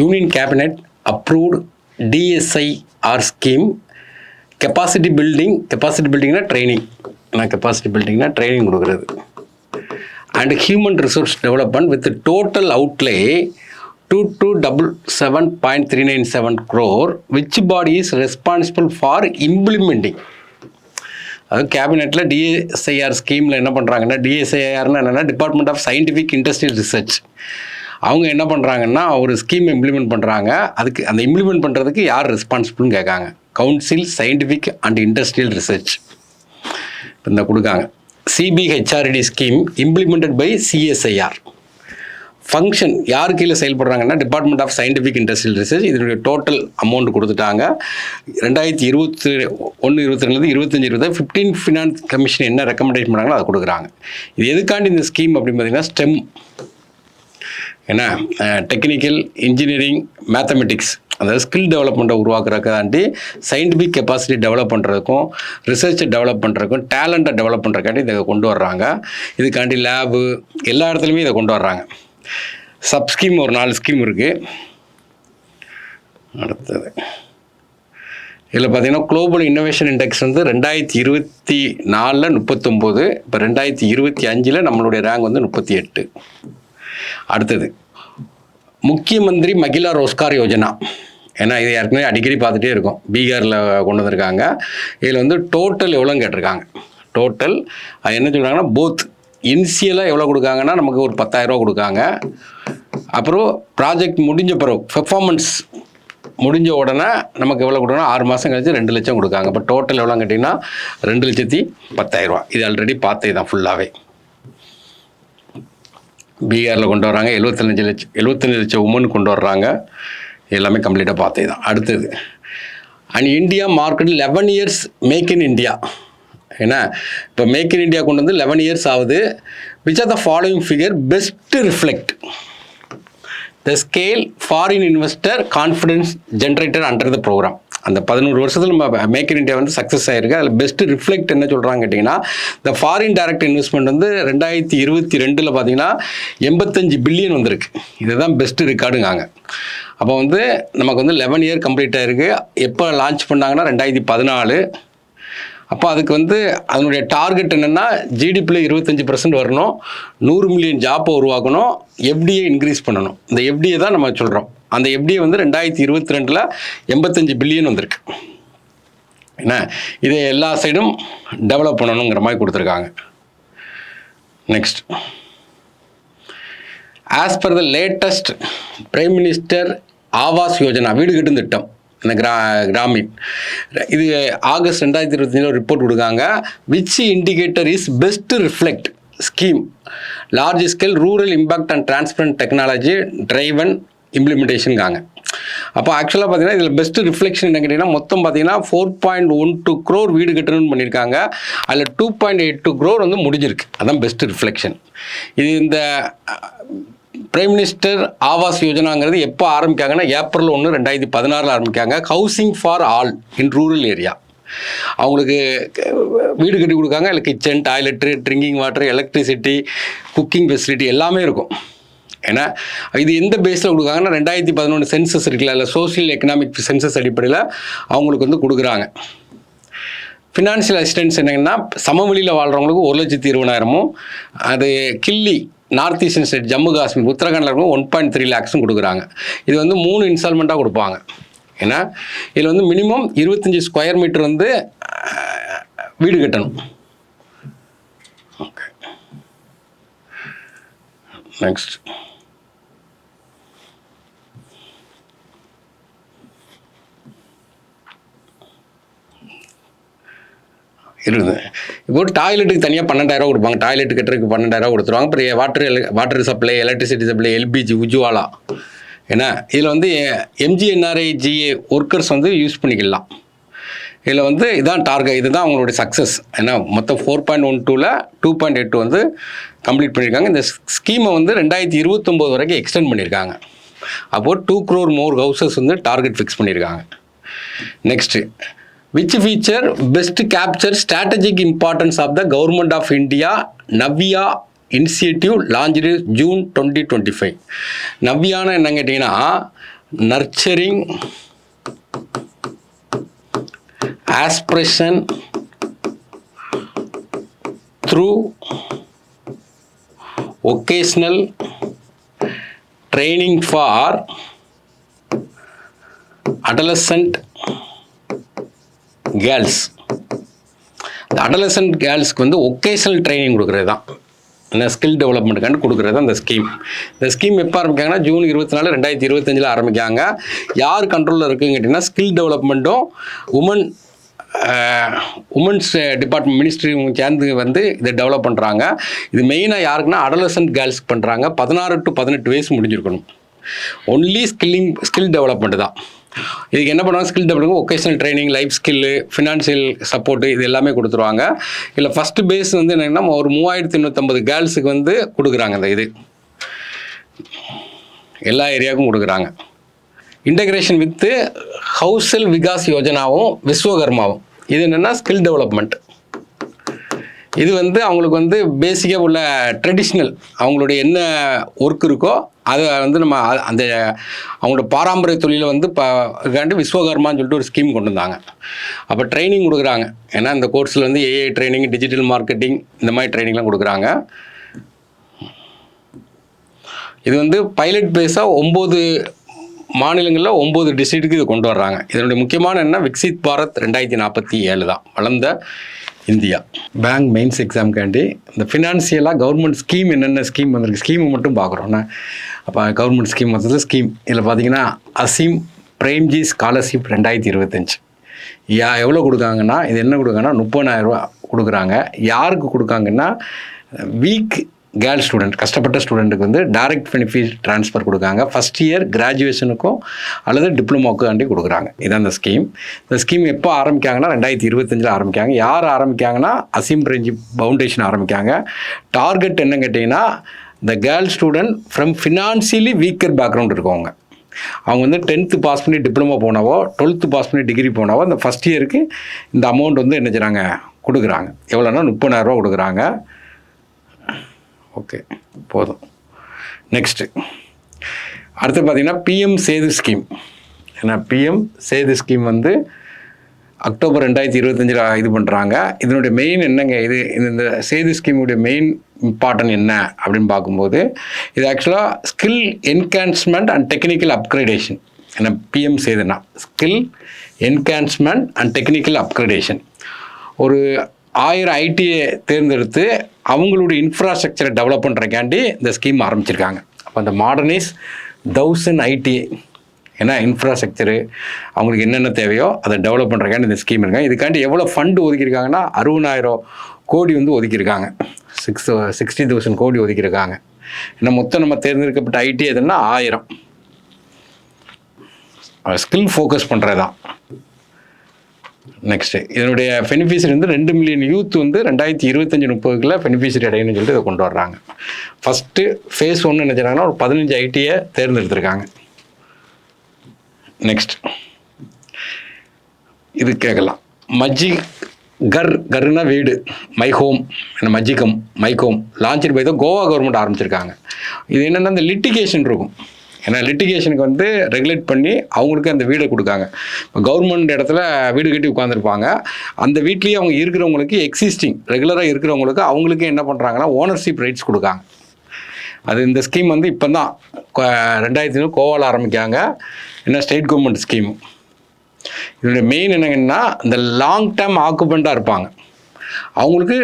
Union Cabinet approved DSIR scheme, capacity building training, capacity building training and human resource development with the total outlay 2277.397 crore. Which body is responsible for implementing? அது கேபினெட்டில் டிஎஸ்ஐஆர் ஸ்கீமில் என்ன பண்ணுறாங்கன்னா, டிஎஸ்ஐஆர்னு என்னென்னா department of scientific industrial research. அவங்க என்ன பண்ணுறாங்கன்னா ஒரு ஸ்கீம் இம்ப்ளிமெண்ட் பண்ணுறாங்க. அதுக்கு அந்த இம்ப்ளிமெண்ட் பண்ணுறதுக்கு யார் ரெஸ்பான்சிபிள்னு கேட்காங்க. Council scientific and industrial research இந்த கொடுக்காங்க. CBHRD scheme implemented by CSIR. Function யார் கீழே செயல்படுறாங்கன்னா department of scientific industrial research. இதனுடைய டோட்டல் அமௌண்ட் கொடுத்துட்டாங்க. 2021-22 15 ஃபினான்ஸ் கமிஷன் என்ன ரெக்கமெண்டேஷன் பண்ணாங்களோ அதை கொடுக்குறாங்க. இது எதுக்காண்டி இந்த ஸ்கீம் அப்படின்னு பார்த்தீங்கன்னா ஸ்டெம், ஏன்னா டெக்னிக்கல், இன்ஜினியரிங், மேத்தமெட்டிக்ஸ், அதாவது ஸ்கில் டெவலப்மெண்ட்டை உருவாக்குறதுக்காண்டி சயின்டிஃபிக் கெப்பாசிட்டி டெவலப் பண்ணுறதுக்கும் ரிசர்ச்சை டெவலப் பண்ணுறதுக்கும் டேலண்ட்டை டெவலப் பண்ணுறதுக்காண்டி இதை கொண்டு வர்றாங்க. இதுக்காண்டி லேபு எல்லா இடத்துலையுமே இதை கொண்டு வர்றாங்க. சப்ஸ்கீம் ஒரு 4 ஸ்கீம் இருக்குது. அடுத்தது இதில் பார்த்தீங்கன்னா குளோபல் இன்னோவேஷன் இண்டெக்ஸ் வந்து 2024 39, இப்போ 2025 நம்மளுடைய ரேங்க் வந்து 38. அடுத்தது முக்கிய மந்திரி மகிழா ரோஸ்கார் யோஜனா. ஏன்னா இது ஏற்கனவே அடிக்கடி பார்த்துட்டே இருக்கும். பீகாரில் கொண்டு வந்திருக்காங்க. இதில் வந்து டோட்டல் எவ்வளோன்னு கேட்டிருக்காங்க. டோட்டல் அது என்ன சொல்கிறாங்கன்னா போத் இனிஷியலாக எவ்வளோ கொடுக்காங்கன்னா நமக்கு ஒரு 10,000 ரூபா கொடுக்காங்க. அப்புறம் ப்ராஜெக்ட் முடிஞ்ச பிறகு பெர்ஃபார்மன்ஸ் முடிஞ்ச உடனே நமக்கு எவ்வளோ கொடுக்கணும், 6 மாதம் கழிச்சு 2 லட்சம் கொடுக்காங்க. இப்போ டோட்டல் எவ்வளோ கேட்டிங்கன்னா 2,10,000 ரூபா. இது ஆல்ரெடி பார்த்தே தான் ஃபுல்லாகவே. பீகாரில் கொண்டு வர்றாங்க. 75 லட்சம் உமன் கொண்டு வர்றாங்க. எல்லாமே கம்ப்ளீட்டாக பார்த்தே தான். அடுத்தது and India market 11 years make in India. ஏன்னா இப்போ மேக் இன் இந்தியா கொண்டு வந்து 11 இயர்ஸ் ஆகுது. Which are the following figure best reflect the scale foreign investor confidence generated under the programme. அந்த 11 வருஷத்தில் நம்ம மேக் இன் இந்தியா வந்து சக்ஸஸ் ஆகிருக்கு. அதில் பெஸ்ட் ரிஃப்ளெக்ட் என்ன சொல்கிறாங்க கேட்டிங்கன்னா, இந்த ஃபாரின் டைரக்ட் இன்வெஸ்ட்மெண்ட் வந்து 2022 பார்த்தீங்கன்னா 85 பில்லியன் வந்திருக்கு. இதுதான் பெஸ்ட்டு ரெக்கார்டுங்காங்க. அப்போ வந்து நமக்கு வந்து 11 இயர் கம்ப்ளீட் ஆகிருக்கு. எப்போ லான்ச் பண்ணாங்கன்னா 2014. அப்போ அதுக்கு வந்து அதனுடைய டார்கெட் என்னென்னா ஜிடிபியில் 25% வரணும், 100 மில்லியன் ஜாப்பை உருவாக்கணும், எஃப்டிஏ இன்க்ரீஸ் பண்ணணும். இந்த எஃப்டிஏ தான் நம்ம சொல்கிறோம். அந்த எஃப்டிஏ வந்து 2022 85 பில்லியன் வந்திருக்கு. என்ன இதை எல்லா சைடும் டெவலப் பண்ணணுங்கிற மாதிரி கொடுத்துருக்காங்க. Next, as per the latest prime minister Awas Yojana, வீடு கட்டும் திட்டம், இந்த கிராமின், இது ஆகஸ்ட் 2025 ரிப்போர்ட் கொடுக்காங்க. Which indicator is best reflect scheme large scale rural impact and transparent technology driven இம்ப்ளிமெண்டேஷனுங்காங்க. அப்போ ஆக்சுவலாக பார்த்தீங்கன்னா இதில் பெஸ்ட் ரிஃப்ளெக்ஷன் என்ன கேட்டிங்கன்னா மொத்தம் பார்த்தீங்கன்னா 4.12 crore வீடு கட்டணும்னு பண்ணியிருக்காங்க. அதில் 2.82 crore வந்து முடிஞ்சிருக்கு. அதான் பெஸ்ட் ரிஃப்ளெக்ஷன். இது இந்த பிரைம் மினிஸ்டர் ஆவாஸ் யோஜனாங்கிறது எப்போ ஆரம்பிக்காங்கன்னா ஏப்ரல் 1, 2016 ஆரம்பிக்காங்க. Housing for all in rural area. அவங்களுக்கு வீடு கட்டி கொடுக்காங்க. இல்லை kitchen, toilet, drinking water, electricity, cooking facility எல்லாமே இருக்கும். ஏன்னா இது எந்த பேஸில் கொடுக்காங்கன்னா 2011 சென்சஸ் இருக்குல்ல, இல்லை சோசியல் எக்கனாமிக் சென்சஸ் அடிப்படையில் அவங்களுக்கு வந்து கொடுக்குறாங்க. ஃபினான்ஷியல் அசிஸ்டன்ஸ் என்னங்கன்னா சமவெளியில் வாழ்கிறவங்களுக்கு 1,20,000, அது hilly north eastern state Jammu Kashmir உத்தரகாண்டில் இருக்கும் 1.3 lakhs கொடுக்குறாங்க. இது வந்து 3 இன்ஸ்டால்மெண்ட்டாக கொடுப்பாங்க. ஏன்னா இதில் வந்து மினிமம் 25 ஸ்கொயர் மீட்டர் வந்து வீடு கட்டணும். ஓகே, நெக்ஸ்ட், இருக்குது. இப்போ டாய்லெட்டுக்கு தனியாக 12,000 கொடுப்பாங்க. டாய்லெட் கட்டுறதுக்கு 12,000 கொடுத்துருவாங்க. அப்புறம் water supply, electricity supply, LPG, Ujjwala. ஏன்னா இதில் வந்து எம்ஜிஎன்ஆர்ஐஜிஏ ஒர்க்கர்ஸ் வந்து யூஸ் பண்ணிக்கலாம். இதில் வந்து இதான் டார்கெட், இதுதான் அவங்களுடைய சக்ஸஸ். ஏன்னா மொத்தம் 4.12ல் 2.82 வந்து கம்ப்ளீட் பண்ணியிருக்காங்க. இந்த ஸ்கீமை வந்து 2029 வரைக்கும் எக்ஸ்டெண்ட் பண்ணியிருக்காங்க. அப்போது 2 crore மோர் ஹவுசஸ் வந்து டார்கெட் ஃபிக்ஸ் பண்ணியிருக்காங்க. Next, which feature best capture strategic importance of the government of India Navya initiative launched June 2025. நவ்யானா என்னன்னு கேட்டிங்கன்னா nurturing aspiration through occasional training for adolescent girls. இந்த adolescent girlsக்கு வந்து ஒகேஷனல் ட்ரைனிங் கொடுக்குறது தான், இந்த skill டெவலப்மெண்ட்டுக்காண்டி கொடுக்குறது தான் இந்த ஸ்கீம். இந்த ஸ்கீம் எப்போ ஆரம்பிக்காங்கன்னா ஜூன் 24 2025 ஆரம்பிக்காங்க. யார் கண்ட்ரோலில் இருக்குதுன்னு கேட்டிங்கன்னா ஸ்கில் டெவலப்மெண்ட்டும் உமன்ஸ் டிபார்ட்மெண்ட் மினிஸ்ட்ரியும் சேர்ந்து வந்து இதை டெவலப் பண்ணுறாங்க. இது மெயினாக யாருக்குன்னா அடலசன்ட் கேர்ள்ஸ்க்கு பண்ணுறாங்க. 16 to 18 வயசு முடிஞ்சிருக்கணும். ஒன்லி ஸ்கில் டெவலப்மெண்ட் தான். இதுக்கு என்ன பண்ணுவாங்க, skill development, vocational training, life skill, financial support, இது எல்லாமே கொடுத்துருவாங்க. இல்லை ஃபஸ்ட்டு பேஸ் வந்து என்னென்னா ஒரு 3850 கேர்ள்ஸுக்கு வந்து கொடுக்குறாங்க. இந்த இது எல்லா ஏரியாவுக்கும் கொடுக்குறாங்க. Integration with Housel Vikas யோஜனாவும் விஸ்வகர்மாவும். இது என்னென்னா ஸ்கில் டெவலப்மெண்ட். இது வந்து அவங்களுக்கு வந்து பேசிக்காக உள்ள ட்ரெடிஷ்னல் அவங்களுடைய என்ன ஒர்க் இருக்கோ அதை வந்து நம்ம அந்த அவங்களோட பாரம்பரிய தொழிலை வந்து விஸ்வகர்மான்னு சொல்லிட்டு ஒரு ஸ்கீம் கொண்டு வந்தாங்க. அப்போ ட்ரைனிங் கொடுக்குறாங்க. ஏன்னா இந்த கோர்ஸில் வந்து ஏஐ ட்ரைனிங், டிஜிட்டல் மார்க்கெட்டிங், இந்த மாதிரி ட்ரைனிங்லாம் கொடுக்குறாங்க. இது வந்து பைலட் பேஸாக 9 மாநிலங்களில் 9 டிஸ்ட்ரிக்ட்டுக்கு இது கொண்டு வர்றாங்க. இதனுடைய முக்கியமான என்ன, விக்சித் பாரத் 2047 தான், வளர்ந்த இந்தியா. பேங்க் மெயின்ஸ் எக்ஸாம்காண்டி இந்த ஃபினான்சியலாக கவர்மெண்ட் ஸ்கீம் என்னென்ன ஸ்கீம் வந்திருக்கு, ஸ்கீமை மட்டும் பார்க்குறோன்னா. அப்போ கவர்மெண்ட் ஸ்கீம் மொத்தத்தில் ஸ்கீம் இதில் பார்த்தீங்கன்னா அசீம் பிரேம்ஜி ஸ்காலர்ஷிப் 2025 எவ்வளோ கொடுக்காங்கன்னா, இது என்ன கொடுக்காங்கன்னா 30,000 ரூபா கொடுக்குறாங்க. யாருக்கு கொடுக்காங்கன்னா வீக் கேர்ள் ஸ்டூடெண்ட், கஷ்டப்பட்ட ஸ்டூடெண்ட்டுக்கு வந்து டைரக்ட் பெனிஃபிட் ட்ரான்ஸ்ஃபர் கொடுக்காங்க. ஃபஸ்ட் இயர் கிராஜுவேஷனுக்கும் அல்லது டிப்ளமோக்காண்டி கொடுக்குறாங்க. இதான் இந்த ஸ்கீம். இந்த ஸ்கீம் எப்போ ஆரம்பிக்காங்கன்னா 2025 ஆரம்பிக்காங்க. யார் ஆரம்பிக்காங்கன்னா அசீம் பிரேம்ஜி ஃபவுண்டேஷன் ஆரம்பிக்காங்க. டார்கெட் என்னன்னு கேட்டிங்கன்னா இந்த girl student from financially weaker background இருக்கவங்க. அவங்க வந்து 10th பாஸ் பண்ணி டிப்ளமோ போனவோ 12th பாஸ் பண்ணி டிகிரி போனவோ இந்த ஃபஸ்ட் இயருக்கு இந்த அமௌண்ட் வந்து என்ன செய்கிறாங்க, கொடுக்குறாங்க. எவ்வளோன்னா 30,000 ரூபா கொடுக்குறாங்க. ஓகே, போதும். நெக்ஸ்ட்டு அடுத்து பார்த்தீங்கன்னா பிஎம் சேது ஸ்கீம். ஏன்னா பிஎம் சேது ஸ்கீம் வந்து அக்டோபர் 2025 இது பண்ணுறாங்க. இதனுடைய மெயின் என்னங்க, இந்த சேது ஸ்கீமுடைய மெயின் இம்பார்ட்டன் என்ன அப்படின்னு பார்க்கும்போது இது ஆக்சுவலாக skill enhancement and technical upgradation. ஏன்னா பிஎம் சேதுனா skill enhancement and technical upgradation. ஒரு 1000 ஐடியை தேர்ந்தெடுத்து அவங்களுடைய இன்ஃப்ராஸ்ட்ரக்சரை டெவலப் பண்ணுறக்காண்டி இந்த ஸ்கீம் ஆரம்பிச்சிருக்காங்க. அப்போ அந்த மாடர்னைஸ் 1000 ஐடிஐ, ஏன்னா இன்ஃப்ராஸ்ட்ரக்சரு அவங்களுக்கு என்னென்ன தேவையோ அதை டெவலப் பண்ணுறக்காண்டி இந்த ஸ்கீம் இருக்காங்க. இதுக்காண்டி எவ்வளோ ஃபண்டு ஒதுக்கியிருக்காங்கன்னா 60,000 கோடி வந்து ஒதுக்கியிருக்காங்க. 60,000 கோடி ஒதுக்கியிருக்காங்க. ஏன்னா மொத்தம் நம்ம தேர்ந்தெடுக்கப்பட்ட ஐடி எதுன்னா 1000. ஸ்கில் ஃபோக்கஸ் பண்ணுறது தான். நெக்ஸ்ட்டு இதனுடைய பெனிஃபிஷரி வந்து 2 மில்லியன் யூத் வந்து 2025-30 பெனிஃபிஷரி அடையணும்னு சொல்லிட்டு இதை கொண்டு வர்றாங்க. ஃபஸ்ட்டு ஃபேஸ் 1 என்ன செய்றாங்கன்னா ஒரு 15 ஐடியை தேர்ந்தெடுத்திருக்காங்க. நெக்ஸ்ட் இது கேட்கலாம், கர்னா வீடு, மை ஹோம், மைகோம் லான்ச் பை தான் கோவா கவர்மெண்ட் ஆரம்பிச்சிருக்காங்க. இது என்னென்னா இந்த லிட்டிகேஷன் இருக்கும். ஏன்னா லிட்டிகேஷனுக்கு வந்து ரெகுலேட் பண்ணி அவங்களுக்கு அந்த வீடை கொடுக்காங்க. இப்போ கவர்மெண்ட் இடத்துல வீடு கட்டி உட்காந்துருப்பாங்க. அந்த வீட்லேயே அவங்க இருக்கிறவங்களுக்கு எக்ஸிஸ்டிங் ரெகுலராக இருக்கிறவங்களுக்கு அவங்களுக்கு என்ன பண்ணுறாங்கன்னா ஓனர்ஷிப் ரைட்ஸ் கொடுக்காங்க. அது இந்த ஸ்கீம் வந்து இப்போ தான் 2000 கோவாவில் ஆரம்பிக்காங்க. என்ன ஸ்டேட் கவர்மெண்ட் ஸ்கீம். இதனுடைய மெயின் என்னங்கன்னா இந்த லாங் டேர்ம் ஆக்குபெண்ட்டாக இருப்பாங்க அவங்களுக்கு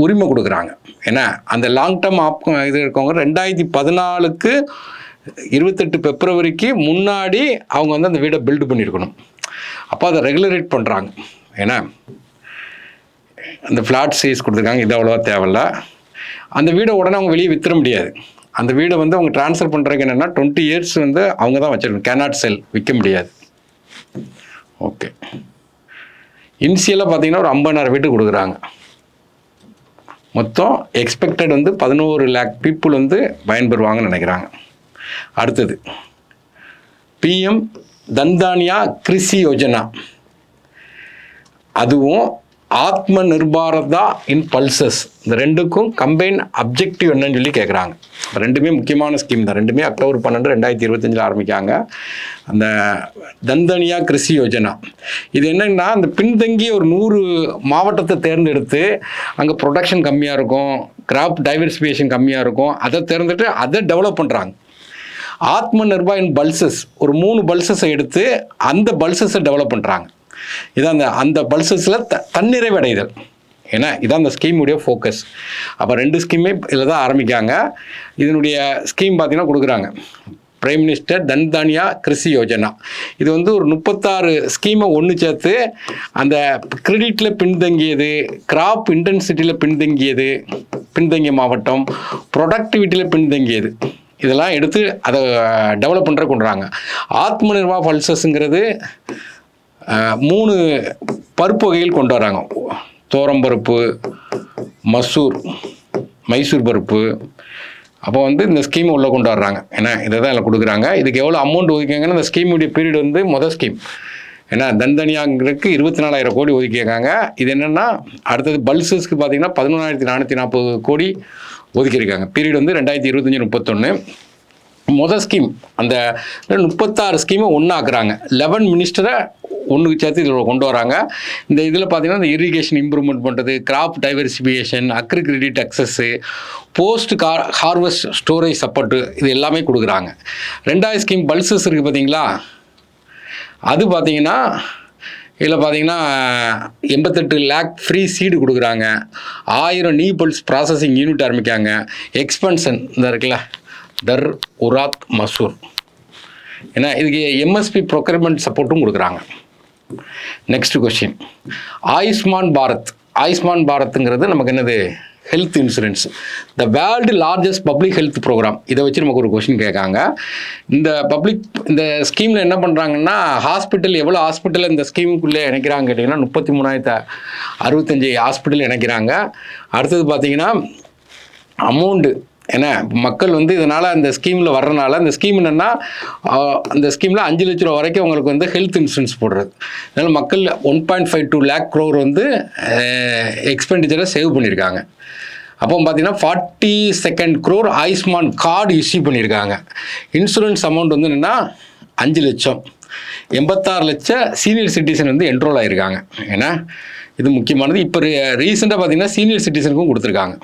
உரிமை கொடுக்குறாங்க. ஏன்னா அந்த லாங் டேர்ம் இது இருக்கவங்க 2014 28 பிப்ரவரிக்கு முன்னாடி அவங்க வந்து அந்த வீடை பில்டு பண்ணியிருக்கணும். அப்போ அதை ரெகுலரேட் பண்ணுறாங்க. ஏன்னா அந்த ஃப்ளாட் சைஸ் கொடுத்துருக்காங்க, இது அவ்வளோவா தேவையில்ல. அந்த வீடை உடனே அவங்க வெளியே வித்துற முடியாது. அந்த வீடை வந்து அவங்க ட்ரான்ஸ்ஃபர் பண்ணுறதுக்கு என்னென்னா 20 இயர்ஸ் வந்து அவங்க தான் வச்சிருக்கணும். கேனாட் செல், விற்க முடியாது. ஓகே, இனிஷியலாக பார்த்தீங்கன்னா ஒரு 50,000 வீட்டு கொடுக்குறாங்க. மொத்தம் எக்ஸ்பெக்டட் வந்து 11 lakh பீப்புள் வந்து பயன்பெறுவாங்கன்னு நினைக்கிறாங்க. அடுத்தது பிஎம் தன்தானியா கிருஷி யோஜனா. அதுவும் ஆத்ம நிர்பாரதா இன் பல்சஸ், இந்த ரெண்டுக்கும் கம்பைன் அப்ஜெக்டிவ் என்னன்னு சொல்லி கேட்குறாங்க. ரெண்டுமே முக்கியமான ஸ்கீம் தான். ரெண்டுமே அக்டோபர் 12, 2025 ஆரம்பிக்காங்க. அந்த தன்தனியா கிருஷி யோஜனா இது என்னன்னா, அந்த பின்தங்கிய ஒரு 100 மாவட்டத்தை தேர்ந்தெடுத்து அங்கே ப்ரொடக்ஷன் கம்மியாக இருக்கும், கிராப் டைவர்சிஃபிகேஷன் கம்மியாக இருக்கும், அதை தேர்ந்தெடுத்து அதை டெவலப் பண்ணுறாங்க. ஆத்ம நிர்பா இன் பல்சஸ் ஒரு 3 பல்சஸை எடுத்து அந்த பல்சஸை டெவலப் பண்ணுறாங்க. இதான் அந்த பல்சஸில் தன்னிறைவு அடைதல். ஏன்னா இதான் அந்த ஸ்கீமுடைய ஃபோக்கஸ். அப்போ 2 ஸ்கீமே இதில் தான் ஆரம்பிக்காங்க. இதனுடைய ஸ்கீம் பார்த்தீங்கன்னா கொடுக்குறாங்க, பிரைம் மினிஸ்டர் தன்தானியா கிருஷி யோஜனா. இது வந்து ஒரு 36 ஸ்கீமை ஒன்று சேர்த்து அந்த கிரெடிட்டில் பின்தங்கியது, கிராப் இன்டென்சிட்டியில் பின்தங்கிய மாவட்டம், ப்ரொடக்டிவிட்டியில் பின்தங்கியது, இதெல்லாம் எடுத்து அதை டெவலப் பண்ணுற கொண்டுறாங்க. ஆத்ம நிர்பா பல்சஸ்ங்கிறது 3 பருப்பு வகைகள் கொண்டு வராங்க. தோரம்பருப்பு, மைசூர் பருப்பு. அப்போ வந்து இந்த ஸ்கீமை உள்ளே கொண்டு வர்றாங்க. ஏன்னா இதை தான் இதில் கொடுக்குறாங்க. இதுக்கு எவ்வளோ அமௌண்ட் ஒதுக்கிங்கன்னா, இந்த ஸ்கீமுடைய பீரியட் வந்து மொதல் ஸ்கீம். ஏன்னா தன்தனியாங்கிறதுக்கு 24,000 கோடி ஒதுக்கியிருக்காங்க. இது என்னென்னா, அடுத்தது பல்சஸ்க்கு பார்த்தீங்கன்னா 11,440 கோடி ஒதுக்கியிருக்காங்க. பீரியட் வந்து 2025-31. மொதல் ஸ்கீம் அந்த 36 ஸ்கீமை ஒன்றாக்குறாங்க. 11 மினிஸ்டரை ஒன்றுக்கு சேர்த்து இதில் கொண்டு வராங்க. இந்த இதில் பார்த்தீங்கன்னா, இந்த இரிகேஷன் இம்ப்ரூவ்மெண்ட் பண்ணுறது, crop diversification, agri credit access, post harvest storage support, இது எல்லாமே கொடுக்குறாங்க. 2வது ஸ்கீம் பல்சஸ் இருக்குது பார்த்தீங்களா, அது பார்த்தீங்கன்னா இதில் பார்த்தீங்கன்னா 88 லேக் ஃப்ரீ சீடு கொடுக்குறாங்க. 1000 நியூ பல்ஸ் ப்ராசஸிங் யூனிட் ஆரம்பிக்காங்க. எக்ஸ்பென்ஷன் இந்த இருக்குல்ல, தர் உராத் மசூர், ஏன்னா இதுக்கு எம்எஸ்பி ப்ரொக்யூர்மெண்ட் சப்போர்ட்டும் கொடுக்குறாங்க. நெக்ஸ்ட் கொஸ்டின், ஆயுஷ்மான் பாரத்ங்கிறது நமக்கு என்னது, health insurance, the world largest public health programme. இதை வச்சு நமக்கு ஒரு கொஸ்டின் கேட்காங்க. இந்த ஸ்கீமில் என்ன பண்ணுறாங்கன்னா, எவ்வளோ ஹாஸ்பிட்டல் இந்த ஸ்கீமுக்குள்ளே இணைக்கிறாங்க கேட்டிங்கன்னா, 33,065 ஹாஸ்பிட்டல் இணைக்கிறாங்க. அடுத்தது பார்த்தீங்கன்னா அமௌண்ட்டு, ஏன்னா மக்கள் வந்து இதனால் அந்த ஸ்கீமில் வர்றதுனால, இந்த ஸ்கீம் என்னென்னா, அந்த ஸ்கீமில் 5 லட்ச ரூபா வரைக்கும் அவங்களுக்கு வந்து ஹெல்த் இன்சூரன்ஸ் போடுறது. அதனால் மக்கள் 1.52 லேக் க்ரோர் வந்து எக்ஸ்பெண்டிச்சரை சேவ் பண்ணியிருக்காங்க. அப்போ பார்த்தீங்கன்னா 42 crore ஆயுஷ்மான் கார்டு இஷ்யூ பண்ணியிருக்காங்க. இன்சூரன்ஸ் அமௌண்ட் வந்து என்னென்னா 5 லட்சம். 86 லட்சம் சீனியர் சிட்டிசன் வந்து என்ரோல் ஆகியிருக்காங்க. ஏன்னா இது முக்கியமானது. இப்போ ரீசெண்டாக பார்த்தீங்கன்னா சீனியர் சிட்டிசனுக்கும் கொடுத்துருக்காங்க.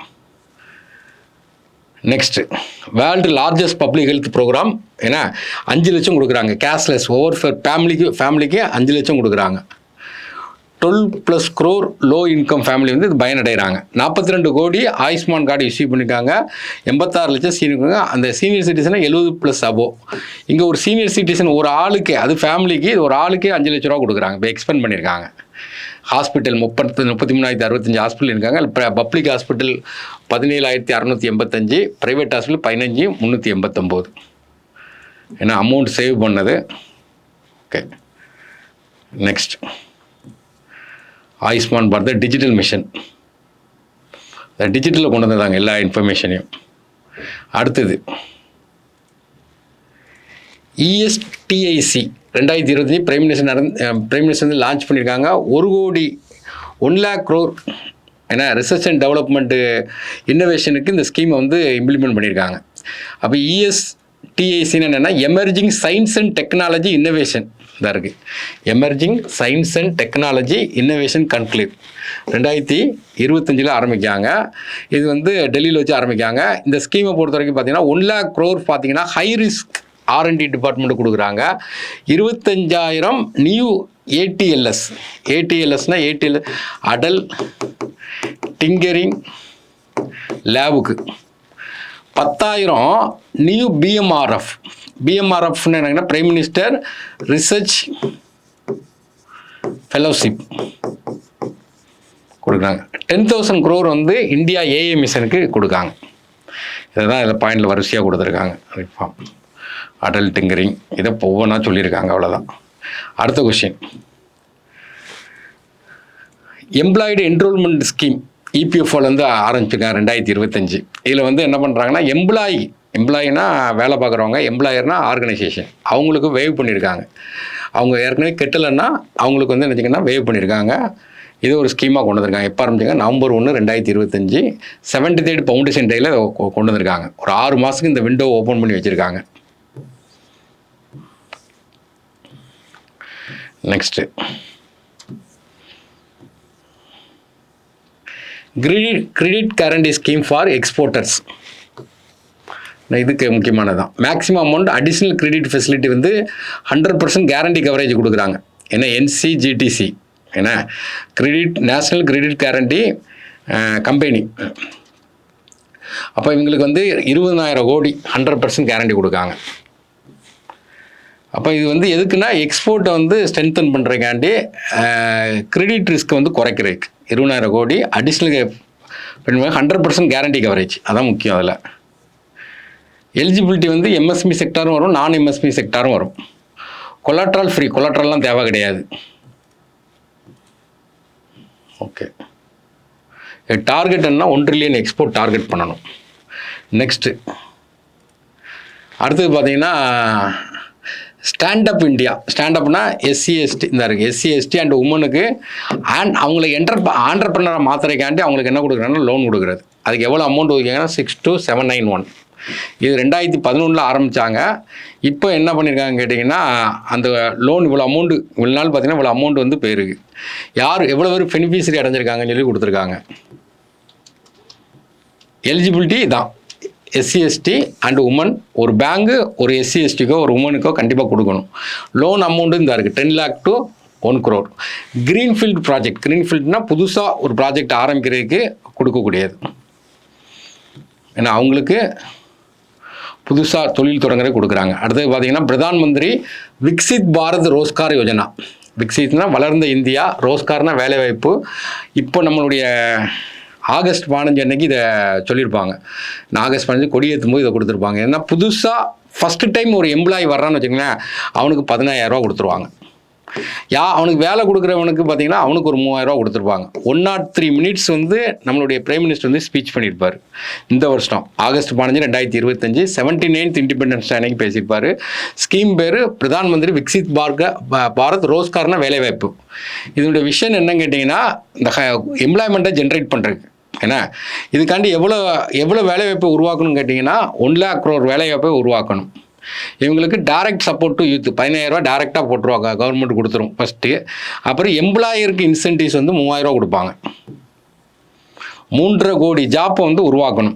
Next, world largest public health program. ஏன்னா 5 லட்சம் கொடுக்குறாங்க. கேஷ்லெஸ் ஓவர் ஃபேமிலிக்கு 5 லட்சம் கொடுக்குறாங்க. 12+ crore லோ இன்கம் ஃபேமிலி வந்து இது பயனடைகிறாங்க. 42 கோடி ஆயுஷ்மான் கார்டு இஷ்யூ பண்ணியிருக்காங்க. 86 லட்சம் சீனியர். அந்த சீனியர் சிட்டிசனை 70+ அபோவ். இங்கே ஒரு சீனியர் சிட்டிசன் ஒரு ஆளுக்கு, அது ஃபேமிலிக்கு, இது ஒரு ஆளுக்கு 5 லட்ச ரூபா கொடுக்குறாங்க. இப்போ எக்ஸ்பெண்ட் பண்ணியிருக்காங்க. ஹாஸ்பிட்டல் 33,35 ஹாஸ்பிட்டல் இருக்காங்க. Public hospital 17,685, private hospital 15,389. ஏன்னா அமௌண்ட் சேவ் பண்ணது. Okay, next, Ayushman Bharat digital mission. டிஜிட்டலில் கொண்டு வந்தாங்க எல்லா இன்ஃபர்மேஷனையும். அடுத்தது ESTIC 2025 பிரைம் மினிஸ்டர் வந்து லான்ச் பண்ணியிருக்காங்க. 1 lakh crore ஏன்னா ரிசர்ச் அண்ட் டெவலப்மெண்ட்டு இன்னோவேஷனுக்கு இந்த ஸ்கீமை வந்து இம்ப்ளிமெண்ட் பண்ணியிருக்காங்க. அப்போ ESTICன்னு என்னென்னா, emerging science and technology innovation தான் இருக்குது. Emerging science and technology innovation conclave 2025 ஆரம்பிக்காங்க. இது வந்து டெல்லியில் வச்சு ஆரம்பிக்காங்க. இந்த ஸ்கீமை பொறுத்த வரைக்கும் பார்த்தீங்கன்னா 1 lakh crore பார்த்தீங்கன்னா ஹை ரிஸ்க் R&D டிபார்ட்மெண்ட் கொடுக்குறாங்க. 25,000 நியூ ATLSனா அடல் டிங்கரிங் லேபுக்கு, 10,000 நியூ BMRFன்னு என்னங்கன்னா பிரைம் மினிஸ்டர் ரிசர்ச் ஃபெலோஷிப் கொடுக்குறாங்க. 10,000 crore வந்து இந்தியா AI மிஷனுக்கு கொடுக்காங்க. இதை தான் இதில் பாயிண்டில் வரிசையாக கொடுத்துருக்காங்க. ரிஃபார்ம், அடல் டிங்கரிங், இதை ஒவ்வொன்றா சொல்லியிருக்காங்க. அவ்வளோதான். அடுத்த கொஸ்டின், எம்ப்ளாய்டு என்ரோல்மெண்ட் ஸ்கீம் EPFலேருந்து ஆரம்பிச்சிருக்காங்க 2025. இதில் வந்து என்ன பண்ணுறாங்கன்னா, எம்ப்ளாயினா வேலை பார்க்குறவங்க, எம்ப்ளாயர்னா ஆர்கனைசேஷன், அவங்களுக்கு வேவ் பண்ணியிருக்காங்க. அவங்க ஏற்கனவே கெட்டலைன்னா அவங்களுக்கு வந்து நினச்சிங்கன்னா வேவ் பண்ணியிருக்காங்க. இது ஒரு ஸ்கீமாக கொண்டு வந்திருக்காங்க. எப்போ ஆரம்பிச்சாங்க? நவம்பர் 1, 2025 73rd ஃபவுண்டேஷன் டேயில் கொண்டு வந்திருக்காங்க. ஒரு 6 மாதத்துக்கு இந்த விண்டோ ஓப்பன் பண்ணி வச்சுருக்காங்க. Next credit guarantee scheme for exporters. இதுக்கு முக்கியமானதான். Maximum amount additional credit facility வந்து 100% கேரண்டி கவரேஜ் கொடுக்குறாங்க. ஏன்னா NCGTC ஏன்னா நேஷ்னல் கிரெடிட் கேரண்டி கம்பெனி. அப்போ இவங்களுக்கு வந்து 20,000 கோடி 100% கேரண்டி கொடுக்காங்க. அப்போ இது வந்து எதுக்குன்னா எக்ஸ்போர்ட்டை வந்து ஸ்ட்ரென்தன் பண்ணுறதுக்காண்டி கிரெடிட் ரிஸ்க் வந்து குறைக்கிறதுக்கு 20,000 கோடி அடிஷ்னல் 100% கேரண்டி கவரேஜ், அதான் முக்கியம். அதில் எலிஜிபிலிட்டி வந்து MSME செக்டாரும் வரும், நான் MSME செக்டாரும் வரும். கொலாட்ரல் ஃப்ரீ, கொலாட்ரல்லாம் தேவை கிடையாது. ஓகே, டார்கெட் என்ன? 1 trillion எக்ஸ்போர்ட் டார்கெட் பண்ணணும். நெக்ஸ்ட்டு அடுத்தது பார்த்தீங்கன்னா ஸ்டாண்டப் இந்தியா. ஸ்டாண்டப்னா SC/ST இந்த இருக்குது. SC/ST அண்ட் உமனுக்கு அண்ட் அவங்களை ஆண்டர்பிரனரை மாத்திரைக்காண்டி அவங்களுக்கு என்ன கொடுக்குறாங்கன்னா லோன் கொடுக்குறது. அதுக்கு எவ்வளோ அமௌண்ட் ஒதுக்கிங்கன்னா 62791. இது 2011 ஆரம்பித்தாங்க. இப்போ என்ன பண்ணியிருக்காங்க கேட்டிங்கன்னா அந்த லோன் இவ்வளோ அமௌண்ட்டு இவ்வளோ நாள் பார்த்தீங்கன்னா இவ்வளோ அமௌண்ட் வந்து போயிருக்கு. யார் எவ்வளோ பேர் பெனிஃபிஷரி அடைஞ்சிருக்காங்கன்னு சொல்லி கொடுத்துருக்காங்க. எலிஜிபிலிட்டி தான் SC/ST அண்ட் உமன். ஒரு பேங்கு ஒரு SC/STக்கோ ஒரு உமனுக்கோ கண்டிப்பாக கொடுக்கணும். லோன் அமௌண்ட்டு இந்த இருக்குது 10 lakh to 1 crore. Greenfield project. க்ரீன்ஃபீல்டுனா புதுசாக ஒரு ப்ராஜெக்ட் ஆரம்பிக்கிறதுக்கு கொடுக்கக்கூடியது. ஏன்னா அவங்களுக்கு புதுசாக தொழில் தொடங்குறது கொடுக்குறாங்க. அடுத்தது பார்த்தீங்கன்னா பிரதான் மந்திரி விக்சித் பாரத் ரோஸ்கார் யோஜனா. விக்சித்னா வளர்ந்த இந்தியா, ரோஸ்கார்னா வேலைவாய்ப்பு. இப்போ நம்மளுடைய ஆகஸ்ட் 15 அன்னைக்கு இதை சொல்லியிருப்பாங்க. ஆகஸ்ட் 15 கொடியேற்றும் போது இதை கொடுத்துருப்பாங்க. ஏன்னா புதுசாக ஃபஸ்ட்டு டைம் ஒரு எம்ப்ளாயி வர்றான்னு வச்சுக்கோங்களேன், அவனுக்கு 15,000 ரூபா கொடுத்துருவாங்க. அவனுக்கு வேலை கொடுக்குறவனுக்கு பார்த்தீங்கன்னா அவனுக்கு ஒரு 3,000 ரூபா கொடுத்துருப்பாங்க. 103 minutes வந்து நம்மளுடைய பிரைம் மினிஸ்டர் வந்து ஸ்பீச் பண்ணியிருப்பார். இந்த வருஷம் ஆகஸ்ட் 15, 2025 79th இண்டிபெண்டன்ஸ் டே அன்னைக்கு பேசியிருப்பார். ஸ்கீம் பேர் பிரதான் மந்திரி விக்சித் பாரத் ரோஸ்கார்னா வேலைவாய்ப்பு. இதனுடைய விஷயம் என்னன்னு கேட்டிங்கன்னா இந்த எம்ப்ளாய்மெண்ட்டை ஜென்ரேட் பண்ணுறதுக்கு. ஏன்னா இதுக்காண்டி எவ்வளோ வேலைவாய்ப்பை உருவாக்கணும்னு கேட்டிங்கன்னா 1 lakh crore வேலைவாய்ப்பை உருவாக்கணும். இவங்களுக்கு டைரக்ட் சப்போர்ட் டு யூத் 15,000 ரூபா டைரெக்டாக போட்டுருவாங்க, கவர்மெண்ட் கொடுத்துரும் ஃபஸ்ட்டு. அப்புறம் எம்ப்ளாயருக்கு இன்சென்டிவ்ஸ் வந்து 3,000 ரூபா கொடுப்பாங்க. 3.5 கோடி ஜாப்பை வந்து உருவாக்கணும்.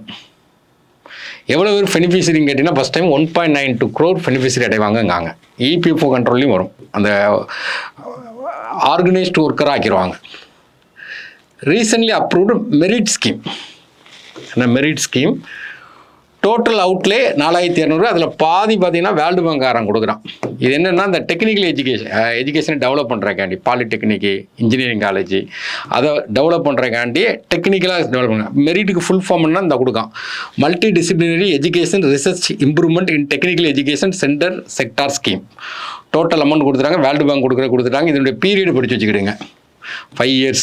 எவ்வளோ பேர் பெனிஃபிஷரின்னு கேட்டிங்கன்னா ஃபஸ்ட் டைம் 1.92 crore பெனிஃபிஷரி அடைவாங்கங்காங்க. EPFO கண்ட்ரோல்லையும் வரும். அந்த ஆர்கனைஸ்டு ஒர்க்கராக ஆக்கிடுவாங்க. Recently approved merit scheme. Merit scheme total outlay 4,200. அதில் பாதி பார்த்தீங்கன்னா வேர்ல்டு பேங்க்காரன் கொடுக்குறான். இது என்னென்னா இந்த டெக்னிக்கல் எஜுகேஷனை டெவலப் பண்ணுறக்காண்டி பாலிடெக்னிக்கு, இன்ஜினியரிங் காலேஜ் அதை டெவலப் பண்ணுறக்காண்டி டெக்னிக்கலாக டெவலப் பண்ண மெரிட்டுக்கு ஃபுல் ஃபார்ம்னா இந்த கொடுக்கான். Multi disciplinary education research improvement in technical education sector scheme. Total amount கொடுத்துட்டாங்க. வேர்ல்டு பேங்க் கொடுத்துட்டாங்க. இதனுடைய பீரியட் படித்து வச்சுக்கிடுங்க. 5 years.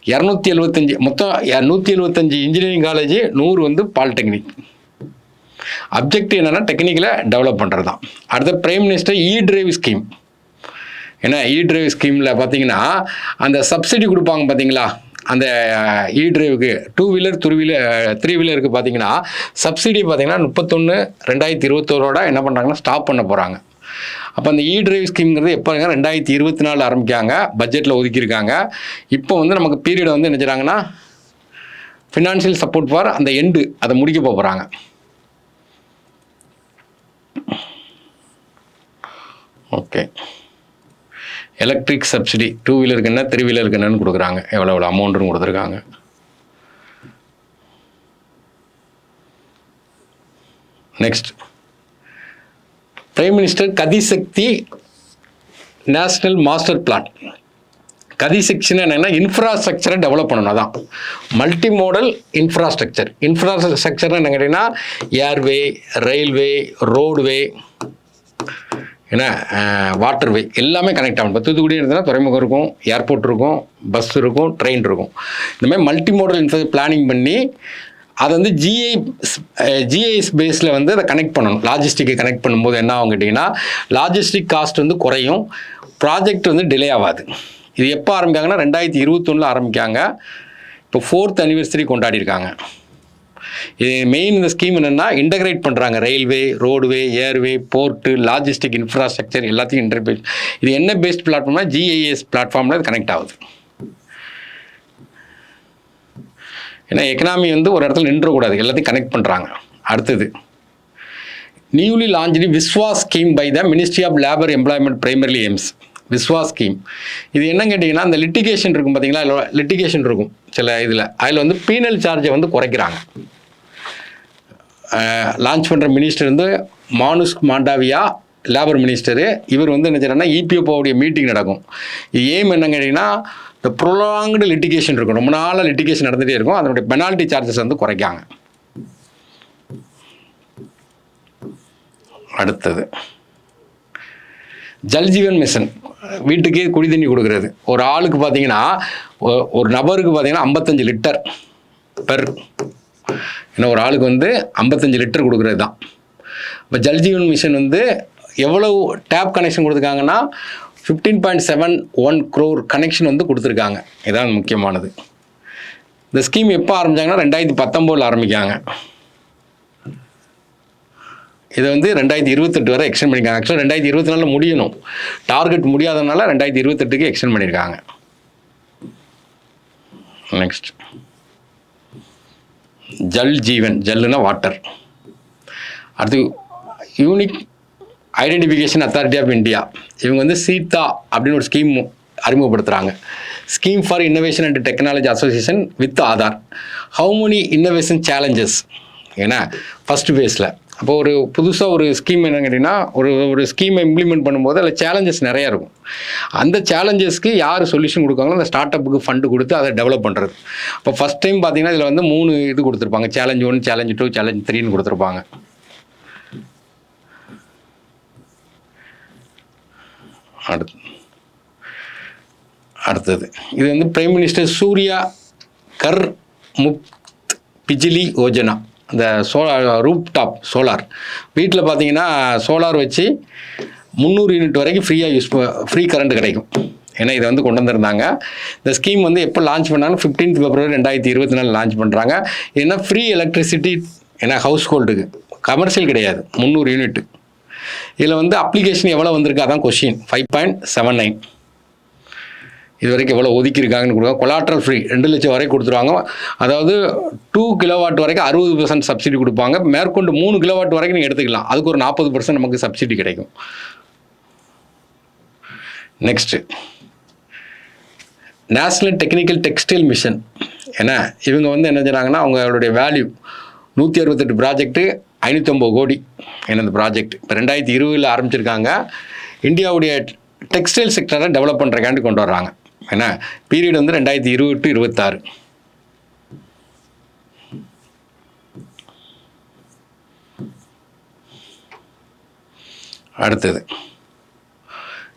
275 மொத்தம் 175 இன்ஜினியரிங் காலேஜ், 100 வந்து பாலிடெக்னிக். அப்ஜெக்டிவ் என்னென்னா டெக்னிக்கலை டெவலப் பண்ணுறது தான். அடுத்த பிரைம் மினிஸ்டர் E-Drive ஸ்கீம். ஏன்னா E-Drive ஸ்கீமில் பார்த்தீங்கன்னா அந்த சப்சிடி கொடுப்பாங்க பார்த்தீங்களா, அந்த E-Driveக்கு 2 wheeler 3 wheelerக்கு பார்த்தீங்கன்னா சப்சிடி பார்த்தீங்கன்னா 31/2021 என்ன பண்ணுறாங்கன்னா ஸ்டாப் பண்ண போகிறாங்க. அப்போ அந்த E-Drive ஸ்கீம்ங்கிறது எப்போ 2024 ஆரம்பிக்காங்க, பட்ஜெட்டில் ஒதுக்கியிருக்காங்க. இப்போ வந்து நமக்கு பீரியட் வந்து என்ன செய்கிறாங்கன்னா ஃபினான்ஷியல் சப்போர்ட் ஃபார் அந்த எண்டு அதை முடிக்க போகிறாங்க. ஓகே, எலக்ட்ரிக் சப்சிடி 2 wheelerக்கு என்ன 3 wheelerக்கு என்னன்னு கொடுக்குறாங்க. எவ்வளோ அமௌண்ட்டுன்னு கொடுத்துருக்காங்க. Next prime minister GatiShakti national master plan. கதிசக்தினா என்னென்னா இன்ஃப்ராஸ்ட்ரக்சரை டெவலப் பண்ணணும். அதான் மல்டி மோடல் இன்ஃப்ராஸ்ட்ரக்சர். இன்ஃப்ராஸ்ட்ரக்சர்னு என்ன கேட்டிங்கன்னா ஏர்வே, ரயில்வே, ரோடுவே, ஏன்னா வாட்டர்வே எல்லாமே கனெக்ட் ஆகணும். இப்போ தூத்துக்குடி இருந்ததுன்னா துறைமுகம் இருக்கும், ஏர்போர்ட் இருக்கும், பஸ் இருக்கும், ட்ரெயின் இருக்கும். இந்த மாதிரி மல்டி மோடல் பிளானிங் பண்ணி அதை வந்து ஜிஐஎஸ் பேஸில் வந்து அதை கனெக்ட் பண்ணணும். லாஜிஸ்டிக்கை கனெக்ட் பண்ணும்போது என்ன ஆகும் கேட்டிங்கன்னா லாஜிஸ்டிக் காஸ்ட் வந்து குறையும், ப்ராஜெக்ட் வந்து டிலே ஆகாது. இது எப்போ ஆரம்பிக்காங்கன்னா 2021 ஆரம்பிக்காங்க. இப்போ 4th anniversary கொண்டாடிருக்காங்க. இது மெயின் இந்த ஸ்கீம் என்னென்னா இன்டகிரேட் பண்ணுறாங்க railway, roadway, airway, port, logistic infrastructure எல்லாத்தையும் இன்டர்பேஸ். இது என்ன பேஸ்ட் பிளாட்ஃபார்ம்னா GIS பிளாட்ஃபார்மில் இது கனெக்ட் ஆகுது. ஏன்னா எக்கனாமி வந்து ஒரு இடத்துல நின்றக்கூடாது, எல்லாத்தையும் கனெக்ட் பண்ணுறாங்க. அடுத்தது newly launched Vishwa scheme by the ministry of labour employment primarily aims. Vishwa scheme இது என்ன கேட்டிங்கன்னா, அந்த லிட்டிகேஷன் இருக்கும் பார்த்தீங்களா, லிட்டிகேஷன் இருக்கும் சில இதில், அதில் வந்து பீனல் சார்ஜை வந்து குறைக்கிறாங்க. லான்ச் பண்ணுற மினிஸ்டர் வந்து மானுஷ் மாண்டவியா, லேபர் மினிஸ்டரு. இவர் வந்து என்ன செய்யறாருன்னா EPFOவுடைய மீட்டிங் நடக்கும். இது எய்ம் என்ன கேட்டிங்கன்னா, இந்த ப்ரொலாங்டு லிட்டிகேஷன் இருக்கும், ரொம்ப நாளாக லிட்டிகேஷன் நடந்துகிட்டே இருக்கும், அதனுடைய பெனால்ட்டி சார்ஜஸ் வந்து குறைக்காங்க. அடுத்தது ஜல்ஜீவன் மிஷன், வீட்டுக்கே குடி தண்ணி கொடுக்கறது. ஒரு ஆளுக்கு பார்த்தீங்கன்னா, ஒரு நபருக்கு பார்த்தீங்கன்னா 55 லிட்டர் பெர், ஏன்னா ஒரு ஆளுக்கு வந்து 55 லிட்டர் கொடுக்குறது தான். இப்போ ஜல்ஜீவன் மிஷன் வந்து எவ்வளவு டேப் கனெக்ஷன் கொடுத்துருக்காங்கன்னா 15.71 crore கனெக்ஷன் வந்து கொடுத்துருக்காங்க. இதான் முக்கியமானது. இந்த ஸ்கீம் எப்போ ஆரம்பித்தாங்கன்னா 2019 ஆரம்பிக்காங்க. இதை வந்து 2028 வரை எக்ஸ்டெண்ட் பண்ணியிருக்காங்க. ஆக்சுவலாக 2024 முடியணும், டார்கெட் முடியாதனால 2028க்கு எக்ஸ்டெண்ட் பண்ணியிருக்காங்க. நெக்ஸ்ட் ஜல் ஜீவன், ஜல்லுனா வாட்டர். அடுத்து unique identification authority of India, இவங்க வந்து சீதா அப்படின்னு ஒரு ஸ்கீம் அறிமுகப்படுத்துகிறாங்க. Scheme for innovation and technology association with Aadhaar. How many innovation challenges, ஏன்னா ஃபஸ்ட் ஃபேஸில். அப்போ ஒரு புதுசாக ஒரு ஸ்கீம் என்னன்னு கேட்டிங்கன்னா, ஒரு ஸ்கீமை இம்ப்ளிமெண்ட் பண்ணும்போது அதில் சேலஞ்சஸ் நிறையா இருக்கும். அந்த சேலஞ்சஸ்க்கு யார் சொல்யூஷன் கொடுக்காங்களோ அந்த ஸ்டார்ட் அப்புக்கு ஃபண்டு கொடுத்து அதை டெவலப் பண்ணுறது. இப்போ ஃபஸ்ட் டைம் பார்த்தீங்கன்னா இதில் வந்து 3 இது கொடுத்துருப்பாங்க, சேலஞ்ச் 1, சேலஞ்ச் 2, சேலஞ்ச் 3ன்னு கொடுத்துருப்பாங்க. அடுத்தது இது வந்து பிரைம் மினிஸ்டர் சூர்யா கர் முக்த் பிஜிலி யோஜனா. இந்த ரூப் டாப் சோலார் வீட்டில் பார்த்தீங்கன்னா சோலார் வச்சு 300 யூனிட் வரைக்கும் ஃப்ரீ கரண்ட் கிடைக்கும். ஏன்னா இதை வந்து கொண்டு வந்திருந்தாங்க. இந்த ஸ்கீம் வந்து எப்போ லான்ச் பண்ணாலும் 15 February 2024 லான்ச் பண்ணுறாங்க. ஏன்னா ஃப்ரீ எலக்ட்ரிசிட்டி, ஏன்னா ஹவுஸ் ஹோல்டுக்கு, கமர்ஷியல் கிடையாது, 300 யூனிட். இதில் வந்து அப்ளிகேஷன் எவ்வளோ வந்திருக்கு அதான் கொஷின். 5.79. இது வரைக்கும் எவ்வளோ ஒதுக்கியிருக்காங்கன்னு கொடுங்க. கொலாட்ரல் ஃப்ரீ 2 லட்சம் வரைக்கும் கொடுத்துருவாங்க. அதாவது 2 கிலோவாட் வரைக்கும் 60% சப்சிடி கொடுப்பாங்க. மேற்கொண்டு 3 கிலோவாட் வரைக்கும் நீங்கள் எடுத்துக்கலாம், அதுக்கு ஒரு 40% நமக்கு சப்சிடி கிடைக்கும். Next national technical textile mission. ஏன்னா இவங்க வந்து என்ன செய்கிறாங்கன்னா, அவங்களுடைய வேல்யூ 168 ப்ராஜெக்ட்டு 550 கோடி. ஏன்னா இந்த ப்ராஜெக்ட் இப்போ 2020 ஆரம்பிச்சிருக்காங்க. இந்தியாவுடைய டெக்ஸ்டைல் செக்டரை டெவலப் பண்ணுறக்காண்டி கொண்டு வர்றாங்க. ஏன்னா பீரியட் வந்து 2020 to 2026. அடுத்தது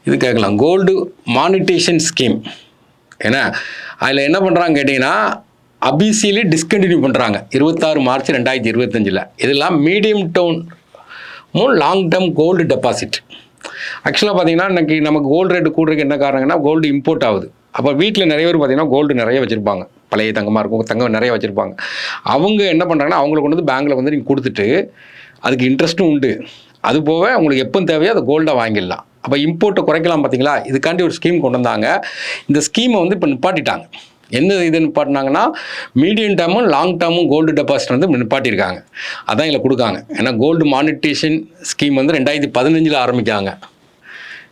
இது கேட்கலாம், கோல்டு மானிட்டேஷன் ஸ்கீம். ஏன்னா அதில் என்ன பண்ணுறாங்க கேட்டிங்கன்னா, அபிசியிலே டிஸ்கண்டினியூ பண்ணுறாங்க 26 March 2025. இதெல்லாம் medium term long term gold deposit. ஆக்சுவலாக பார்த்தீங்கன்னா இன்றைக்கி நமக்கு கோல்டு ரேட்டு கூடுறதுக்கு என்ன காரணங்கன்னா, கோல்டு இம்போர்ட் ஆகுது. அப்போ வீட்டில் நிறைய பேர் பார்த்தீங்கன்னா கோல்டு நிறைய வச்சுருப்பாங்க, பழைய தங்கமாக இருக்கும், தங்கம் நிறைய வச்சுருப்பாங்க. அவங்க என்ன பண்ணுறாங்கன்னா, அவங்களை கொண்டு வந்து பேங்க்கில் வந்து நீங்கள் கொடுத்துட்டு அதுக்கு இன்ட்ரெஸ்ட்டும் உண்டு, அது போக உங்களுக்கு எப்போ தேவையோ அதை கோல்டாக வாங்கிடலாம். அப்போ இம்போர்ட்டை குறைக்கலாம். பார்த்தீங்களா, இதுக்காண்டி ஒரு ஸ்கீம் கொண்டு வந்தாங்க. இந்த ஸ்கீமை வந்து இப்போ நிப்பாட்டிட்டாங்க. எந்த இது நிப்பாட்டினாங்கன்னா, மீடியம் டேர்மும் லாங் டேர்மும் கோல்டு டெபாசிட் வந்து நிப்பாட்டியிருக்காங்க. அதான் இதில் கொடுக்காங்க. ஏன்னா கோல்டு மானிட்டேஷன் ஸ்கீம் வந்து 2015 ஆரம்பிக்காங்க.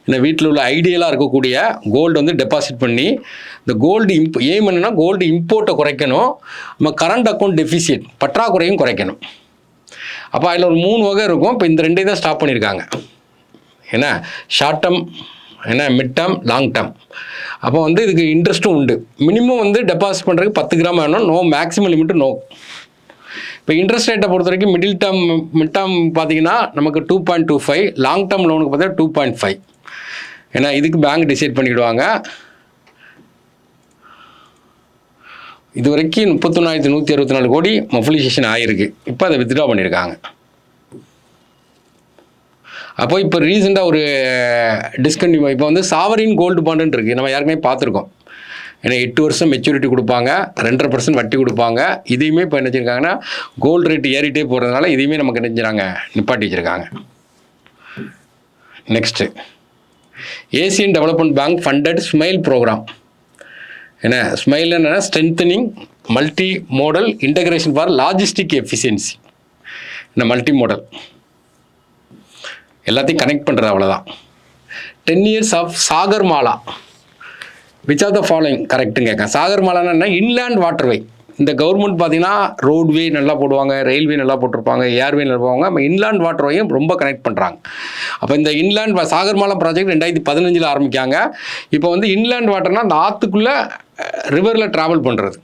இந்த வீட்டில் உள்ள ஐடியலாக இருக்கக்கூடிய கோல்டு வந்து டெபாசிட் பண்ணி, இந்த கோல்டு எய்ம் என்னன்னா, கோல்டு இம்போர்ட்டை குறைக்கணும், நம்ம கரண்ட் அக்கௌண்ட் டெஃபிசிட் பற்றாக்குறையும் குறைக்கணும். அப்போ அதில் ஒரு 3 வகை இருக்கும். இப்போ இந்த 2 தான் ஸ்டாப் பண்ணியிருக்காங்க. ஏன்னா ஷார்ட் டேர்ம், ஏன்னா மிட் டேர்ம், லாங் டேர்ம். அப்போ வந்து இதுக்கு இன்ட்ரெஸ்ட்டும் உண்டு. மினிமம் வந்து டெபாசிட் பண்ணுறதுக்கு 10 கிராம் வேணும், நோ மேக்ஸிமம் லிமிட்டு நோ. இப்போ இன்ட்ரெஸ்ட் ரேட்டை பொறுத்த வரைக்கும் மிட் டேர்ம் பார்த்தீங்கன்னா நமக்கு 2.25, லாங் டேர்ம் லோனுக்கு பார்த்தீங்கன்னா 2.5. ஏன்னா இதுக்கு பேங்க் டிசைட் பண்ணிவிடுவாங்க. இது வரைக்கும் 31,164 கோடி மொபிலைசேஷன் ஆகிருக்கு. இப்போ அதை வித்ட்ரா பண்ணியிருக்காங்க. அப்போ இப்போ ரீசெண்டாக ஒரு டிஸ்கன்டினியூ இப்போ வந்து சாவரின் கோல்டு பாண்டுன்னு இருக்குது, நம்ம யாருக்குமே பார்த்துருக்கோம். ஏன்னா 8 வருஷம் மெச்சூரிட்டி கொடுப்பாங்க, 2.5% வட்டி கொடுப்பாங்க. இதையுமே இப்போ என்ன வச்சுருக்காங்கன்னா கோல்டு ரேட் ஏறிட்டே போகிறதுனால இதையுமே நமக்கு என்ன செஞ்சுறாங்க, நிப்பாட்டி வச்சுருக்காங்க. Next, Asian Development Bank funded SMILE programme. என்ன ஸ்மைல் என்னன்னா strengthening multi modal integration for logistic efficiency. இந்த மல்டி மோடல் எல்லாத்தையும் கனெக்ட் பண்ணுறது, அவ்வளோதான். 10 years of Sagarmala. Which of the following கரெக்டுன்னு கேட்க. சாகர்மாலான்னா இன்லேண்ட் வாட்டர்வே. இந்த கவர்மெண்ட் பார்த்தீங்கன்னா ரோட்வே நல்லா போடுவாங்க, ரயில்வே நல்லா போட்டிருப்பாங்க, ஏர்வே நல்லா போவாங்க. நம்ம இன்லேண்ட் வாட்டர்வேயும் ரொம்ப கனெக்ட் பண்ணுறாங்க. அப்போ இந்த இன்லேண்ட் சாகர்மாலா ப்ராஜெக்ட் 2015 ஆரம்பிக்காங்க. இப்போ வந்து இன்லேண்ட் வாட்டர்னால் அந்த ஆற்றுக்குள்ளே ரிவரில் ட்ராவல் பண்ணுறது.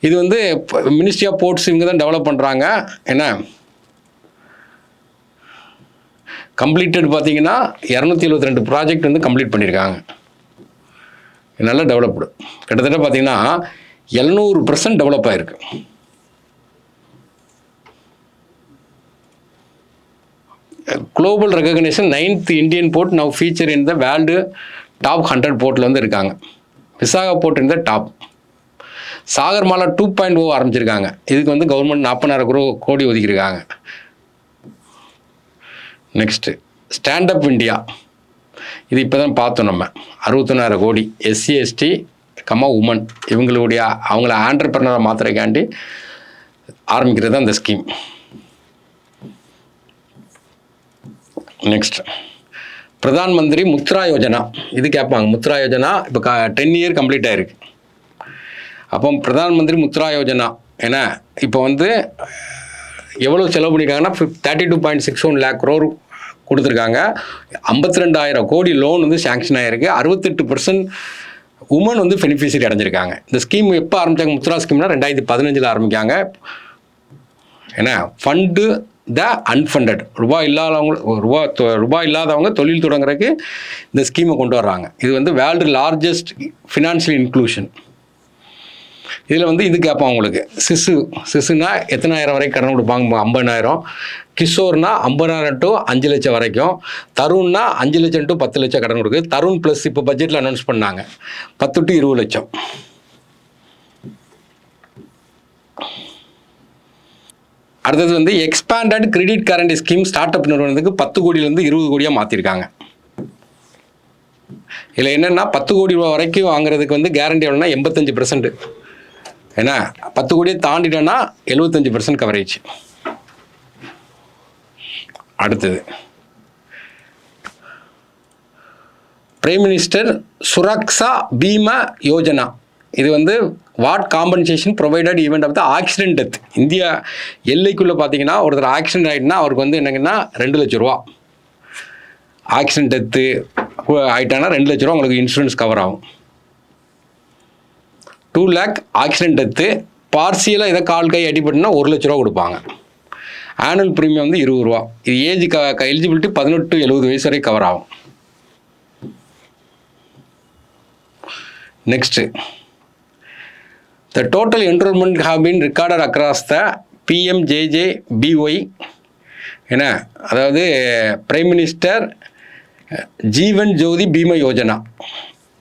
இது வந்து மினிஸ்ட்ரி ஆஃப் போர்ட்ஸ் இவங்க தான் டெவலப் பண்ணுறாங்க. என்ன கம்ப்ளீட்டட் பார்த்தீங்கன்னா 272 ப்ராஜெக்ட் வந்து கம்ப்ளீட் பண்ணியிருக்காங்க. நல்லா டெவலப்டு. கிட்டத்தட்ட பார்த்தீங்கன்னா 700% டெவலப் ஆகிருக்கு. Global recognition 9th Indian port now feature in the world top 100 போர்ட்டில் வந்து இருக்காங்க. Visakha port in the top. Sagarmala 2.0 ஆரம்பிச்சிருக்காங்க. இதுக்கு வந்து கவர்மெண்ட் 40,000 கோடி ஒதுக்கியிருக்காங்க. Next, stand up India. இது இப்போ தான் பார்த்தோம் நம்ம. 61,000 கோடி SC ST உமன் இவங்களுடைய அவங்கள ஆண்டர்பிரனரை மாத்திரைக்காண்டி ஆரம்பிக்கிறது தான் இந்த ஸ்கீம். நெக்ஸ்ட், பிரதான் மந்திரி முத்ரா யோஜனா. இது கேட்பாங்க. முத்ரா யோஜனா இப்போ 10 year கம்ப்ளீட் ஆகிருக்கு. அப்போ பிரதான் மந்திரி முத்ரா யோஜனா ஏன்னா இப்போ வந்து எவ்வளோ செலவு பண்ணியிருக்காங்கன்னா 32.61 lakh crore கொடுத்துருக்காங்க. 52,000 கோடி லோன் வந்து சேங்ஷன் ஆகிருக்கு. 68% உமன் வந்து பெனிஃபிஷரி அடைஞ்சிருக்காங்க. இந்த ஸ்கீம் எப்போ ஆரம்பித்தாங்க? முத்ரா ஸ்கீம்னா 2015 ஆரம்பிக்காங்க. ஏன்னா ஃபண்டு த அன்ஃபண்டட், ரூபாய் இல்லாதவங்க தொழில் தொடங்குறதுக்கு இந்த ஸ்கீமை கொண்டு வர்றாங்க. இது வந்து வேர்ல்டு லார்ஜஸ்ட் ஃபினான்ஷியல் இன்க்ளூஷன். இதில் வந்து இது கேட்பாங்க உங்களுக்கு. சிசுனா எத்தனாயிரம் வரைக்கும் கடன் கொடுப்பாங்க? 50,000. கிஷோர்னா 50,000 to 5 லட்சம் வரைக்கும். தருண்னா 5 லட்சம் to 10 லட்சம் கடன் கொடுக்குது. தருண் ப்ளஸ் இப்போ பட்ஜெட்டில் அனௌன்ஸ் பண்ணாங்க 10 to 20 லட்சம். அடுத்தது வந்து expanded credit guarantee scheme start up நிறுவனத்துக்கு 10 கோடியிலேருந்து 20 கோடியாக மாற்றிருக்காங்க. இதில் என்னென்னா 10 கோடி ரூபா வரைக்கும் வாங்குறதுக்கு வந்து கேரண்டி எவ்வளோனா 85%. ஏன்னா 10 கோடியை தாண்டிட்டோன்னா 75% கவரேஜ். அடுத்தது, பிரைம் மினிஸ்டர் சுரக்ஷா பீமா யோஜனா. இது வந்து what compensation provided event of the accident death. India எல்லைக்குள்ளே பார்த்தீங்கன்னா ஒருத்தர் ஆக்சிடென்ட் ஆகிட்டுனா அவருக்கு வந்து என்னங்கன்னா 2 லட்ச ரூபா. ஆக்சிடென்ட் டெத்து ஆகிட்டானா 2 லட்ச ரூபா உங்களுக்கு இன்சூரன்ஸ் கவர் ஆகும். 2 lakh ஆக்சிடென்ட் டெத்து. பார்சியலாக இதை கால் கை அடிபட்டுனா 1 லட்ச ரூபா கொடுப்பாங்க. ஆனுவல் ப்ரீமியம் வந்து 20 ரூபா. இது ஏஜ் எலிஜிபிலிட்டி 18 to 70 வயசு வரை கவர் ஆகும். Next, the total enrolment have been recorded across the PMJJBY. என்ன அதாவது பிரைம் மினிஸ்டர் ஜீவன் ஜோதி பீமா யோஜனா.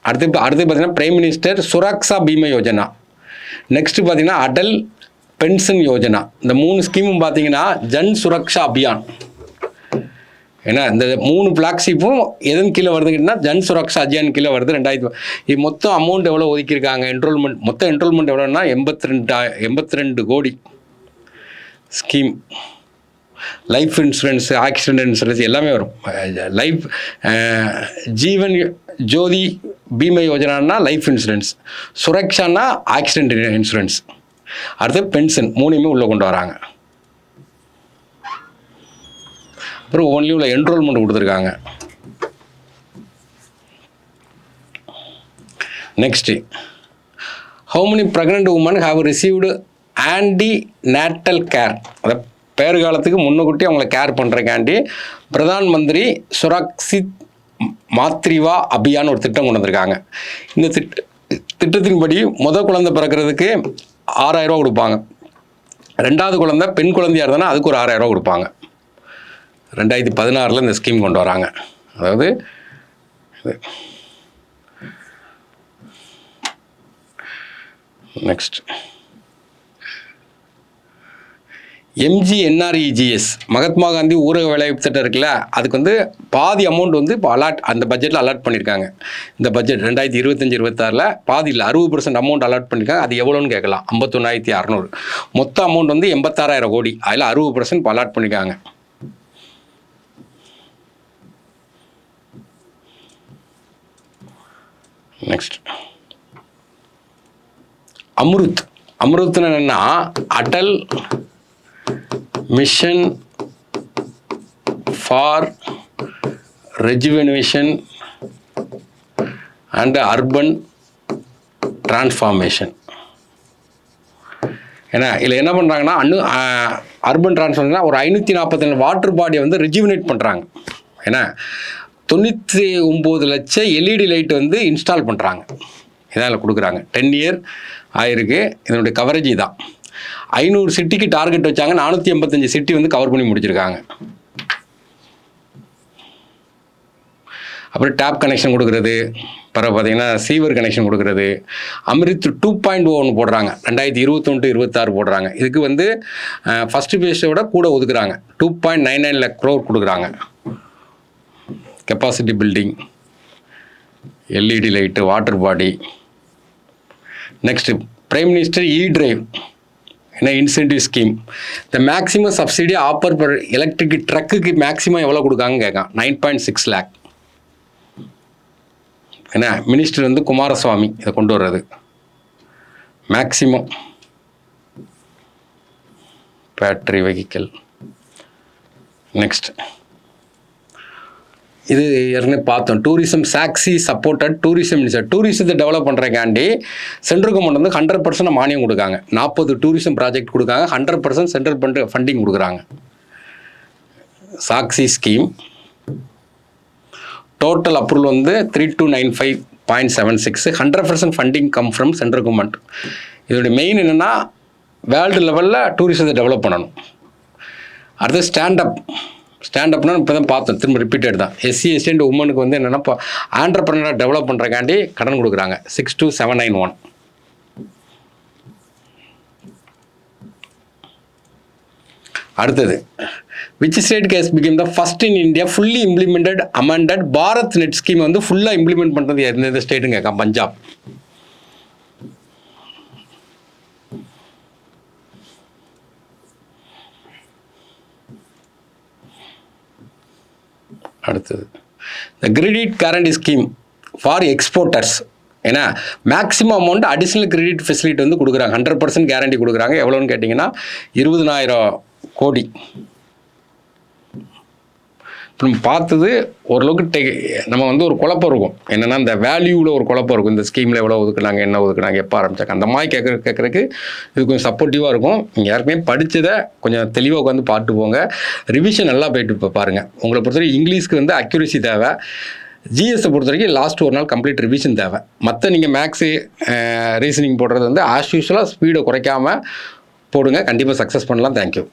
அடுத்து பார்த்தீங்கன்னா prime minister Suraksha Bima Yojana. Next பார்த்தீங்கன்னா அடல் பென்ஷன் யோஜனா. இந்த 3 ஸ்கீமும் பார்த்தீங்கன்னா ஜன் சுரக்ஷா அபியான். ஏன்னா இந்த 3 ஃப்ளாக்ஷிப்பும் எதன் கீழே வருதுன்னா ஜன் சுரக்ஷா அபியான் கீழே வருது. 2000 இது மொத்தம் அமௌண்ட் எவ்வளோ ஒதுக்கியிருக்காங்க? மொத்தம் என்ரோல்மெண்ட் எவ்வளோன்னா 82 கோடி. Scheme life insurance, accident insurance எல்லாமே வரும். லைஃப் ஜீவன் ஜோதி பீமா யோஜனான்னா லைஃப் இன்சூரன்ஸ், சுரக்ஷானா ஆக்சிடென்ட் இன்சூரன்ஸ், அடுத்து பென்ஷன் 3மே உள்ளே கொண்டு வராங்க. அப்புறம் ஓன்லி உள்ள என்ரோல்மெண்ட் கொடுத்துருக்காங்க. Next, how many pregnant women have received antenatal care. அதை பேறுகாலத்துக்கு முன்னுக்கூட்டி அவங்கள கேர் பண்ணுறக்காண்டி பிரதான் மந்திரி சுரக்ஷித் மாத்ரிவா அபியான் ஒரு திட்டம் கொண்டு வந்திருக்காங்க. இந்த திட்டத்தின்படி முதல் குழந்தை பிறக்கிறதுக்கு 6,000 ரூபா கொடுப்பாங்க. 2வது குழந்தை பெண் குழந்தையாக இருந்தால் அதுக்கு ஒரு 6,000 ரூபா கொடுப்பாங்க. 2016 இந்த ஸ்கீம் கொண்டு வராங்க. அதாவது நெக்ஸ்ட் MGNREGS மகாத்மா காந்தி ஊரக வேலைவாய்ப்பு திட்டம் இருக்குல்ல, அதுக்கு வந்து பாதி அமௌண்ட் வந்து இப்போ அந்த பட்ஜெட்டில் அலாட் பண்ணியிருக்காங்க. இந்த பட்ஜெட் 2025-26 பாதி இல்லை 60% அமௌண்ட் அலாட் பண்ணியிருக்காங்க. அது எவ்வளோன்னு கேட்கலாம். 51,600. மொத்த அமௌண்ட் வந்து 86,000 கோடி. அதில் 60% இப்போ அலாட் பண்ணியிருக்காங்க. நெக்ஸ்ட் அம்ருத்னு என்னன்னா Atal mission for rejuvenation and urban transformation. ஏன்னா இதில் என்ன பண்ணுறாங்கன்னா அர்பன் டிரான்ஸ்ஃபார்மேஷன் ஒரு 547 வாட்டர் பாடியை வந்து ரெஜுவினேட் பண்ணுறாங்க. ஏன்னா 99 லட்சம் LED லைட் வந்து இன்ஸ்டால் பண்ணுறாங்க. இதில் கொடுக்குறாங்க. 10 இயர் ஆயிருக்கு. இதனுடைய கவரேஜ் தான் 500 சிட்டிக்கு டார்கெட் வச்சாங்க. 485 சிட்டி வந்து கவர் பண்ணி முடிச்சிருக்காங்க. அப்புறம் டேப் கனெக்ஷன் கொடுக்குறது, பிறகு பார்த்தீங்கன்னா சீவர் கனெக்ஷன் கொடுக்குறது. அமிர்த் 2.0 ஒன்று போடுறாங்க. 2021-26 போடுறாங்க. இதுக்கு வந்து ஃபஸ்ட்டு பேஸை விட கூட ஒதுக்குறாங்க. 2.99 lakh crore கொடுக்குறாங்க. Capacity building, LED light, water body. Next prime minister E-Drive என்ன இன்சென்டிவ் ஸ்கீம். இந்த maximum subsidy offer per electric ட்ரக்குக்கு மேக்ஸிமம் எவ்வளோ கொடுக்காங்கன்னு கேட்கான். 9.6 lakh. என்ன மினிஸ்டர் வந்து குமாரசுவாமி இதை கொண்டு வர்றது. Maximum battery vehicle. நெக்ஸ்ட் இது ஏற்கனவே பார்த்தோம். டூரிசம் சாக்ஸி சப்போர்ட்டட் டூரிசம் மினிஸ்டர். டூரிசத்தை டெவலப் பண்ணுறக்காண்டி சென்ட்ரல் கவர்மெண்ட் வந்து 100% மானியம் கொடுக்காங்க. 40 டூரிசம் ப்ராஜெக்ட் கொடுக்காங்க. 100% சென்ட்ரல் ஃபண்டிங் கொடுக்குறாங்க. சாக்ஸி ஸ்கீம் டோட்டல் அப்ரூவல் வந்து 3295.76. 100% funding come from central government. இதோடைய மெயின் என்னென்னா வேர்ல்டு லெவலில் டூரிசத்தை டெவலப் பண்ணணும். அடுத்து ஸ்டாண்டப்னா இப்போ தான் பார்த்தோம். திரும்ப ரிப்பீட்டட் தான். SC ST அண்ட் உமனுக்கு வந்து என்னென்னா இப்போ ஆண்டர்பிரனராக டெவலப் பண்ணுறக்காண்டி கடன் கொடுக்குறாங்க. 62791. அடுத்தது which state has become the first in India fully implemented amended Bharat net scheme வந்து ஃபுல்லாக இம்ப்ளிமெண்ட் பண்ணுறது எந்த ஸ்டேட்டுன்னு கேட்கான். பஞ்சாப். அடுத்தது the credit guarantee scheme for exporters. ஏன்னா maximum amount additional credit facility வந்து கொடுக்குறாங்க. 100% கேரண்டி கொடுக்குறாங்க. எவ்வளோன்னு கேட்டிங்கன்னா 20,000 கோடி. இப்போ நம்ம பார்த்தது ஓரளவுக்கு நம்ம வந்து ஒரு குழப்பம் இருக்கும். என்னென்னா இந்த வேல்யூவில் ஒரு குழப்பம் இருக்கும். இந்த ஸ்கீமில் எவ்வளோ ஒதுக்குனாங்க, என்ன ஒதுக்குனாங்க, எப்போ ஆரம்பிச்சாங்க, அந்த மாதிரி கேட்குறதுக்கு இது கொஞ்சம் சப்போர்ட்டிவாக இருக்கும். நீங்கள் யாருக்குமே படித்ததை கொஞ்சம் தெளிவாக உட்காந்து பார்த்து போங்க. ரிவிஷன் நல்லா போயிட்டு இப்போ பாருங்கள். உங்களை பொறுத்தவரைக்கும் இங்கிலீஷ்க்கு வந்து அக்யூரசி தேவை. ஜிஎஸ்ஸை பொறுத்த வரைக்கும் லாஸ்ட் ஒரு நாள் கம்ப்ளீட் ரிவிஷன் தேவை. மற்ற நீங்கள் மேக்ஸு ரீசனிங் போடுறது வந்து ஆஸ் யூஸ்வலாக ஸ்பீடை குறைக்காமல் போடுங்க. கண்டிப்பாக சக்ஸஸ் பண்ணலாம். தேங்க்யூ.